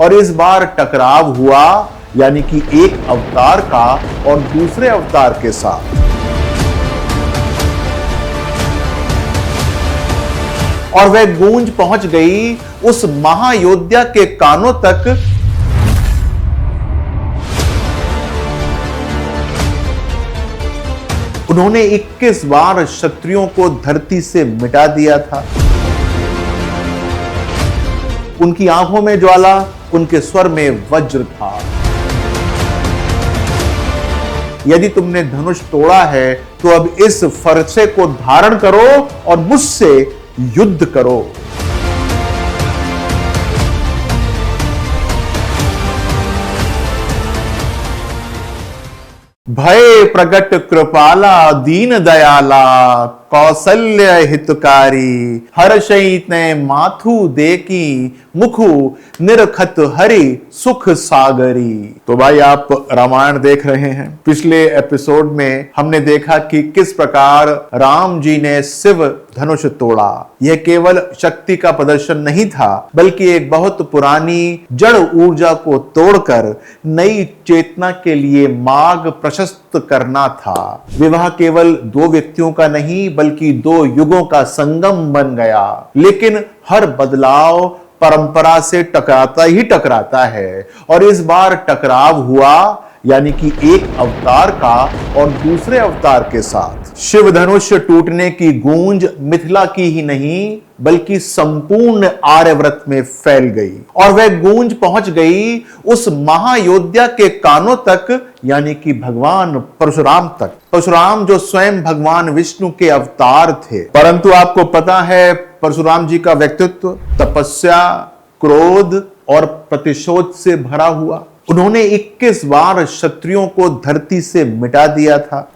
और इस बार टकराव हुआ, यानी कि एक अवतार का और दूसरे अवतार के साथ। और वह गूंज पहुंच गई उस महायोद्धा के कानों तक उन्होंने 21 बार शत्रुओं को धरती से मिटा दिया था। उनकी आंखों में ज्वाला, उनके स्वर में वज्र था। यदि तुमने धनुष तोड़ा है तो अब इस फरसे को धारण करो और मुझसे युद्ध करो। भय प्रगट कृपाला दीन दयाला कौशल्य हितकारी हर्षई ने माथु देखी मुखु निरखत हरि सुख सागरी। तो भाई आप रामायण देख रहे हैं। पिछले एपिसोड में हमने देखा कि किस प्रकार राम जी ने शिव धनुष तोड़ा। यह केवल शक्ति का प्रदर्शन नहीं था, बल्कि एक बहुत पुरानी जड़ ऊर्जा को तोड़कर नई चेतना के लिए मार्ग प्रशस्त करना था। विवाह केवल दो व्यक्तियों का नहीं, बल्कि दो युगों का संगम बन गया। लेकिन हर बदलाव परंपरा से टकराता ही टकराता है, और इस बार टकराव हुआ, यानी कि एक अवतार का और दूसरे अवतार के साथ। शिव धनुष टूटने की गूंज मिथिला की ही नहीं, बल्कि संपूर्ण आर्यव्रत में फैल गई। और वह गूंज पहुंच गई उस महायोद्धा के कानों तक, यानी कि भगवान परशुराम तक। परशुराम जो स्वयं भगवान विष्णु के अवतार थे। परंतु आपको पता है परशुराम जी का व्यक्तित्व तपस्या, क्रोध और प्रतिशोध से भरा हुआ। उन्होंने 21 बार शत्रुओं को धरती से मिटा दिया था।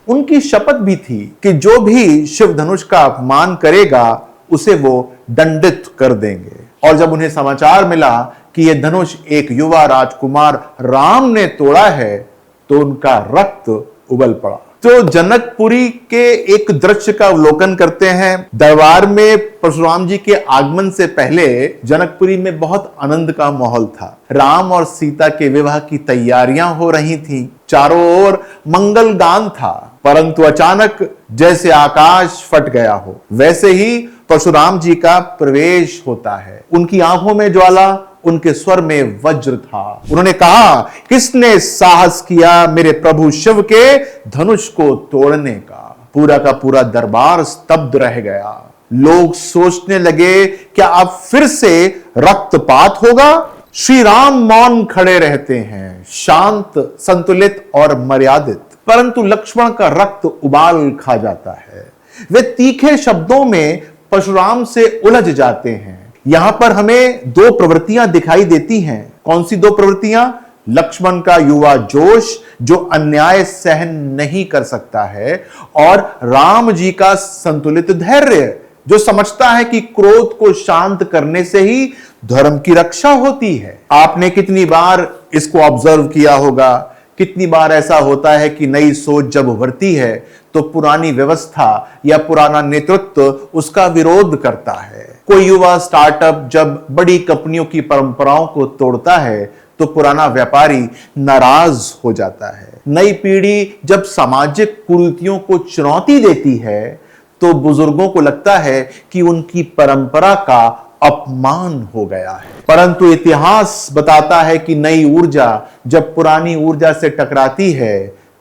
उनकी शपथ भी थी कि जो भी शिव धनुष का अपमान करेगा उसे वो दंडित कर देंगे। और जब उन्हें समाचार मिला कि यह धनुष एक युवा राजकुमार राम ने तोड़ा है, तो उनका रक्त उबल पड़ा। तो जनकपुरी के एक दृश्य का अवलोकन करते हैं। दरबार में परशुराम जी के आगमन से पहले जनकपुरी में बहुत आनंद का माहौल था। राम और सीता के विवाह की तैयारियां हो रही थीं। चारों ओर मंगल गान था। परंतु अचानक जैसे आकाश फट गया हो, वैसे ही परशुराम जी का प्रवेश होता है। उनकी आंखों में ज्वाला, उनके स्वर में वज्र था। उन्होंने कहा, किसने साहस किया मेरे प्रभु शिव के धनुष को तोड़ने का? पूरा का पूरा दरबार स्तब्ध रह गया। लोग सोचने लगे, क्या अब फिर से रक्तपात होगा? श्री राम मौन खड़े रहते हैं, शांत, संतुलित और मर्यादित। परंतु लक्ष्मण का रक्त उबाल खा जाता है। वे तीखे शब्दों में परशुराम से उलझ जाते हैं। यहां पर हमें दो प्रवृत्तियां दिखाई देती हैं। कौन सी दो प्रवृत्तियां? लक्ष्मण का युवा जोश जो अन्याय सहन नहीं कर सकता है, और राम जी का संतुलित धैर्य जो समझता है कि क्रोध को शांत करने से ही धर्म की रक्षा होती है। आपने कितनी बार इसको ऑब्जर्व किया होगा? कितनी बार ऐसा होता है कि नई सोच जब उभरती है तो पुरानी व्यवस्था या पुराना नेतृत्व उसका विरोध करता है। कोई युवा स्टार्टअप जब बड़ी कंपनियों की परंपराओं को तोड़ता है तो पुराना व्यापारी नाराज हो जाता है। नई पीढ़ी जब सामाजिक कुरीतियों को चुनौती देती है तो बुजुर्गों को लगता है कि उनकी परंपरा का अपमान हो गया है। परंतु इतिहास बताता है कि नई ऊर्जा जब पुरानी ऊर्जा से टकराती है,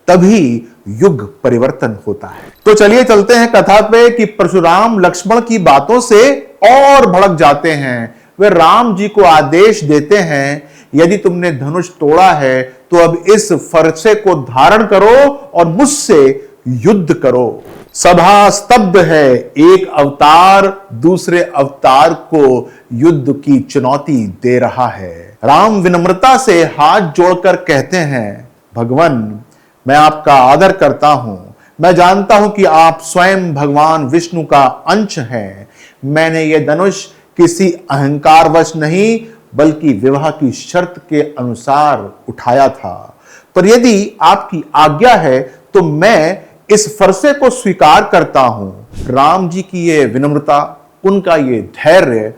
तभी युग परिवर्तन होता है। तो चलिए चलते हैं कथा पे कि परशुराम लक्ष्मण की बातों से और भड़क जाते हैं। वे राम जी को आदेश देते हैं, यदि तुमने धनुष तोड़ा है तो अब इस फरसे को धारण करो और मुझसे युद्ध करो। सभा स्तब्ध है। एक अवतार दूसरे अवतार को युद्ध की चुनौती दे रहा है। राम विनम्रता से हाथ जोड़कर कहते हैं, भगवान, मैं आपका आदर करता हूं। मैं जानता हूं कि आप स्वयं भगवान विष्णु का अंश हैं। मैंने यह धनुष किसी अहंकारवश नहीं, बल्कि विवाह की शर्त के अनुसार उठाया था। पर यदि आपकी आज्ञा है तो मैं इस फरसे को स्वीकार करता हूं। राम जी की यह विनम्रता, उनका यह धैर्य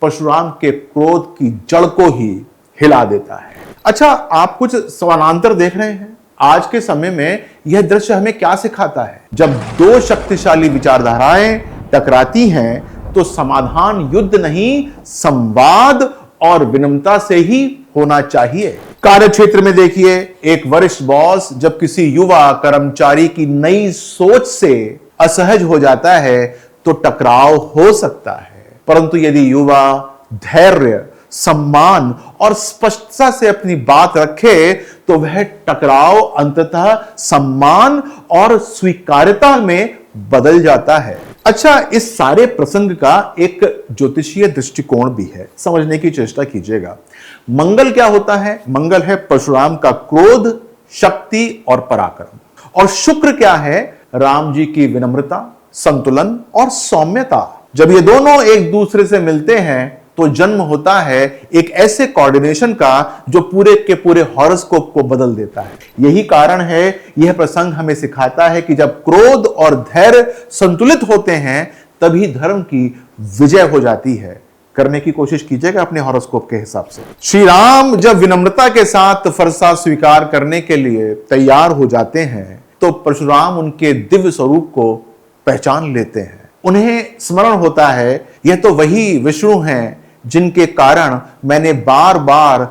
परशुराम के क्रोध की जड़ को ही हिला देता है। अच्छा, आप कुछ समानांतर देख रहे हैं। आज के समय में यह दृश्य हमें क्या सिखाता है? जब दो शक्तिशाली विचारधाराएं टकराती हैं तो समाधान युद्ध नहीं, संवाद और विनम्रता से ही होना चाहिए। कार्य क्षेत्र में देखिए, एक वरिष्ठ बॉस जब किसी युवा कर्मचारी की नई सोच से असहज हो जाता है तो टकराव हो सकता है, परंतु यदि युवा धैर्य, सम्मान और स्पष्टता से अपनी बात रखे तो वह टकराव अंततः सम्मान और स्वीकार्यता में बदल जाता है। अच्छा, इस सारे प्रसंग का एक ज्योतिषीय दृष्टिकोण भी है, समझने की चेष्टा कीजिएगा। मंगल क्या होता है? मंगल है परशुराम का क्रोध, शक्ति और पराक्रम। और शुक्र क्या है? राम जी की विनम्रता, संतुलन और सौम्यता। जब ये दोनों एक दूसरे से मिलते हैं तो जन्म होता है एक ऐसे कोऑर्डिनेशन का जो पूरे के पूरे हॉरोस्कोप को बदल देता है। यही कारण है यह प्रसंग हमें सिखाता है कि जब क्रोध और धैर्य संतुलित होते हैं तभी धर्म की विजय हो जाती है। करने की कोशिश कीजिएगा अपने हॉरोस्कोप के हिसाब से। श्री राम जब विनम्रता के साथ फरसा स्वीकार करने के लिए तैयार हो जाते हैं तो परशुराम उनके दिव्य स्वरूप को पहचान लेते हैं। उन्हें स्मरण होता है यह तो वही विष्णु हैं जिनके कारण मैंने बार बार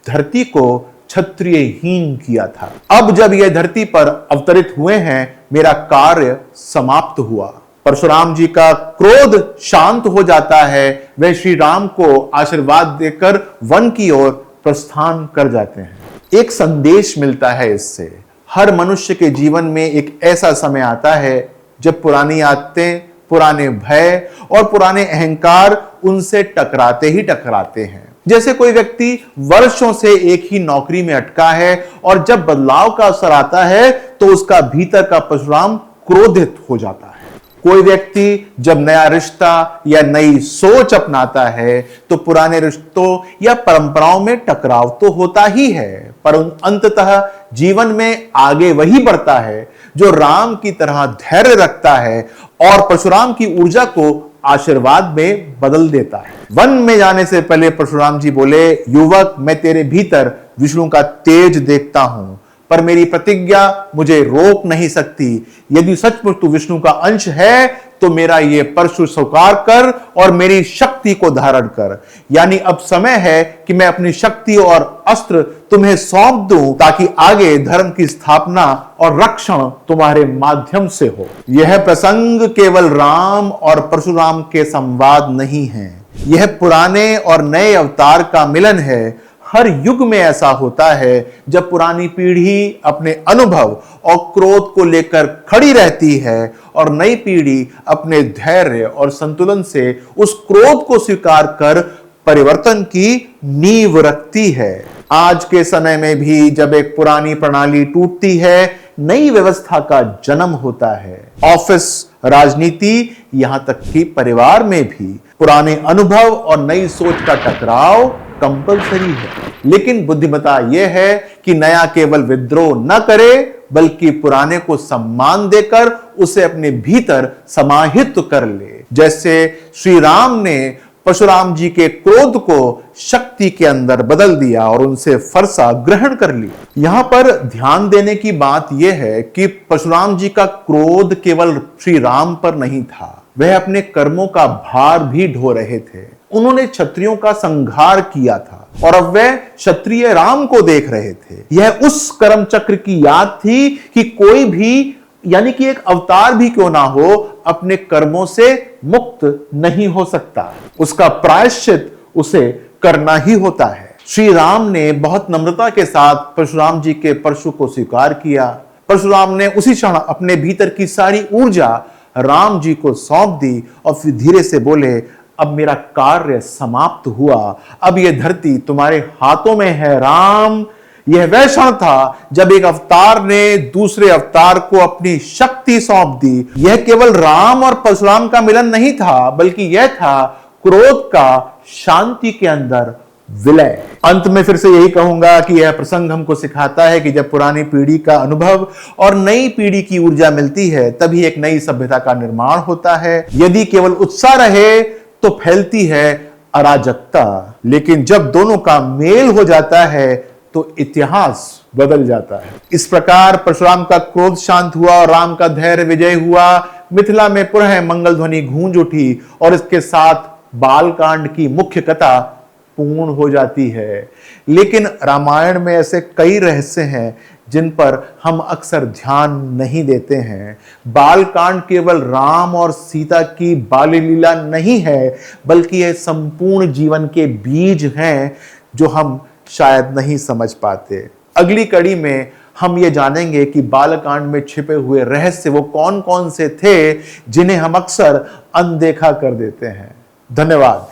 धरती को क्षत्रियहीन किया था। अब जब यह धरती पर अवतरित हुए हैं मेरा कार्य समाप्त हुआ। परशुराम जी का क्रोध शांत हो जाता है। वे श्री राम को आशीर्वाद देकर वन की ओर प्रस्थान कर जाते हैं। एक संदेश मिलता है इससे। हर मनुष्य के जीवन में एक ऐसा समय आता है जब पुरानी आदतें, पुराने भय और पुराने अहंकार उनसे टकराते ही टकराते हैं। जैसे कोई व्यक्ति वर्षों से एक ही नौकरी में अटका है और जब बदलाव का अवसर आता है तो उसका भीतर का परशुराम क्रोधित हो जाता है। कोई व्यक्ति जब नया रिश्ता या नई सोच अपनाता है तो पुराने रिश्तों या परंपराओं में टकराव तो होता ही है, पर अंततः जीवन में आगे वही बढ़ता है जो राम की तरह धैर्य रखता है और परशुराम की ऊर्जा को आशीर्वाद में बदल देता है। वन में जाने से पहले परशुराम जी बोले, युवक, मैं तेरे भीतर विष्णु का तेज देखता हूं, पर मेरी प्रतिज्ञा मुझे रोक नहीं सकती। यदि सचमुच तू विष्णु का अंश है तो मेरा ये परशु स्वीकार कर और मेरी शक्ति को धारण कर। यानी अब समय है कि मैं अपनी शक्ति और अस्त्र तुम्हें सौंप दूं ताकि आगे धर्म की स्थापना और रक्षण तुम्हारे माध्यम से हो। यह प्रसंग केवल राम और परशुराम के संवाद नहीं है, यह पुराने और नए अवतार का मिलन है। हर युग में ऐसा होता है जब पुरानी पीढ़ी अपने अनुभव और क्रोध को लेकर खड़ी रहती है और नई पीढ़ी अपने धैर्य और संतुलन से उस क्रोध को स्वीकार कर परिवर्तन की नींव रखती है। आज के समय में भी जब एक पुरानी प्रणाली टूटती है, नई व्यवस्था का जन्म होता है। ऑफिस, राजनीति, यहां तक कि परिवार में भी पुराने अनुभव और नई सोच का टकराव कंपलसरी है। लेकिन बुद्धिमता यह है कि नया केवल विद्रोह न करे बल्कि पुराने को सम्मान देकर उसे अपने भीतर समाहित कर ले। जैसे श्री राम ने परशुराम जी के क्रोध को शक्ति के अंदर बदल दिया और उनसे फरसा ग्रहण कर लिया। यहां पर ध्यान देने की बात यह है कि परशुराम जी का क्रोध केवल श्री राम पर नहीं था, वह अपने कर्मों का भार भी ढो रहे थे। उन्होंने क्षत्रियों का संहार किया था और अब वे क्षत्रिय राम को देख रहे थे। यह उस कर्म चक्र की याद थी कि कोई भी, यानी कि एक अवतार भी क्यों ना हो, अपने कर्मों से मुक्त नहीं हो सकता। उसका प्रायश्चित उसे करना ही होता है। श्री राम ने बहुत नम्रता के साथ परशुराम जी के परशु को स्वीकार किया। परशुराम ने उसी क्षण अपने भीतर की सारी ऊर्जा राम जी को सौंप दी और फिर धीरे से बोले, अब मेरा कार्य समाप्त हुआ, अब यह धरती तुम्हारे हाथों में है राम। यह वह क्षण था जब एक अवतार ने दूसरे अवतार को अपनी शक्ति सौंप दी। यह केवल राम और परशुराम का मिलन नहीं था, बल्कि यह था क्रोध का शांति के अंदर विलय। अंत में फिर से यही कहूंगा कि यह प्रसंग हमको सिखाता है कि जब पुरानी पीढ़ी का अनुभव और नई पीढ़ी की ऊर्जा मिलती है तभी एक नई सभ्यता का निर्माण होता है। यदि केवल उत्साह रहे तो फैलती है अराजकता। लेकिन जब दोनों का मेल हो जाता है तो इतिहास बदल जाता है। इस प्रकार परशुराम का क्रोध शांत हुआ और राम का धैर्य विजय हुआ। मिथिला में पुनः मंगल ध्वनि गूंज उठी और इसके साथ बालकांड की मुख्य कथा पूर्ण हो जाती है। लेकिन रामायण में ऐसे कई रहस्य हैं जिन पर हम अक्सर ध्यान नहीं देते हैं। बालकांड केवल राम और सीता की बाल लीला नहीं है, बल्कि यह संपूर्ण जीवन के बीज हैं जो हम शायद नहीं समझ पाते। अगली कड़ी में हम ये जानेंगे कि बालकांड में छिपे हुए रहस्य वो कौन कौन से थे जिन्हें हम अक्सर अनदेखा कर देते हैं। धन्यवाद।